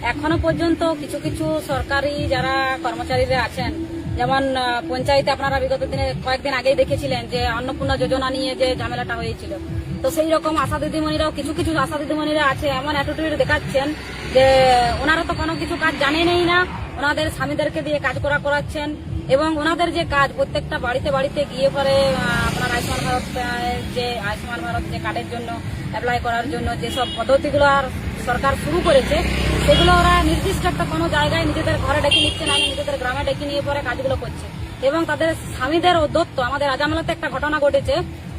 এখনো পর্যন্ত কিছু কিছু সরকারি যারা কর্মচারীরা আছেন, যেমন পঞ্চায়েতে আপনারা বিগত দিনে কয়েকদিন আগেই দেখেছিলেন যে অন্নপূর্ণা যোজনা নিয়ে যে ঝামেলাটা হয়েছিল, তো সেই রকম আশা দিদিমণিরাও কিছু কিছু আশা দিদিমণিরা আছে এমন অ্যাটিটিউড দেখাচ্ছেন যে ওনারা তো কোনো কিছু কাজ জানেনই না, ওনাদের স্বামীদেরকে দিয়ে কাজ করাচ্ছেন এবং ওনাদের যে কাজ প্রত্যেকটা বাড়িতে বাড়িতে গিয়ে পরে আপনার আয়ুষ্মান ভারত যে কার্ডের জন্য অ্যাপ্লাই করার জন্য যেসব পদ্ধতিগুলো আর সরকার শুরু করেছে সেগুলো ওরা নির্দিষ্ট একটা কোনো জায়গায় নিজেদের ঘরে ডেকে নিচ্ছে না, নিজেদের গ্রামে ডেকে নিয়ে পরে কাজগুলো করছে এবং তাদের স্বামীদের দত্ত। আমাদের আজামলাতে একটা ঘটনা ঘটেছে,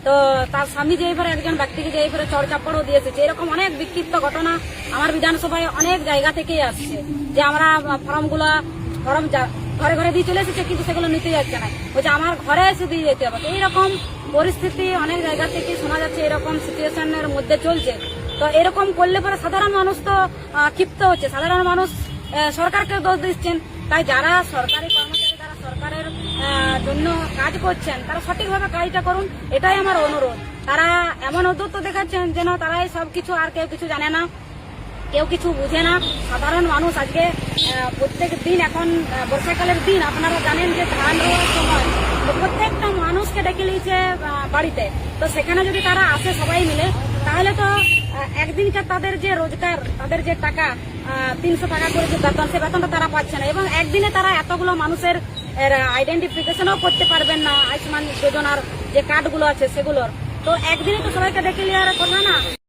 তো তার স্বামী যে এবারে একজন ব্যক্তিকে যে এবারে চড়চাপড়ও দিয়েছে, এরকম অনেক বিক্ষিপ্ত ঘটনা আমার বিধানসভায় অনেক জায়গা থেকেই আসছে যে আমরা ফর্ম ঘরে ঘরে দিয়ে চলে এসেছে কিন্তু সেগুলো নিতে যাচ্ছে না, বলছে আমার ঘরে এসে দিয়ে যেতে হবে। এইরকম পরিস্থিতি অনেক জায়গা থেকে শোনা যাচ্ছে, এরকম সিচুয়েশনের মধ্যে চলছে। তো এরকম করলে পরে সাধারণ মানুষ তো ক্ষিপ্ত হচ্ছে, সাধারণ মানুষ সরকারকে দোষ দিচ্ছেন। তাই যারা সরকারি কর্মচারী, যারা সরকারের জন্য কাজ করছেন, তারা সঠিকভাবে কাজটা করুন, এটাই আমার অনুরোধ। তারা এমন উদ্যত দেখাচ্ছেন যেন তারাই সবকিছু আর কেউ কিছু জানে না, কেউ কিছু বুঝে না। সাধারণ মানুষ আজকে প্রত্যেক দিন, এখন বর্ষাকালের দিন আপনারা জানেন যে ধান রোয়ার সময় তো প্রত্যেকটা মানুষকে ডেকে নিয়েছে বাড়িতে, তো সেখানে যদি তারা আসে সবাই মিলে তাহলে তো একদিনকার তাদের যে রোজগার, তাদের যে টাকা 300 টাকা করে যে বেতন, সে বেতনটা তারা পাচ্ছে না এবং একদিনে তারা এতগুলো মানুষের আইডেন্টিফিকেশনও করতে পারবেন না আয়ুষ্মান যোজনার যে কার্ডগুলো আছে সেগুলোর। তো একদিনে তো সবাইকে ডেকে নেওয়ার কথা না।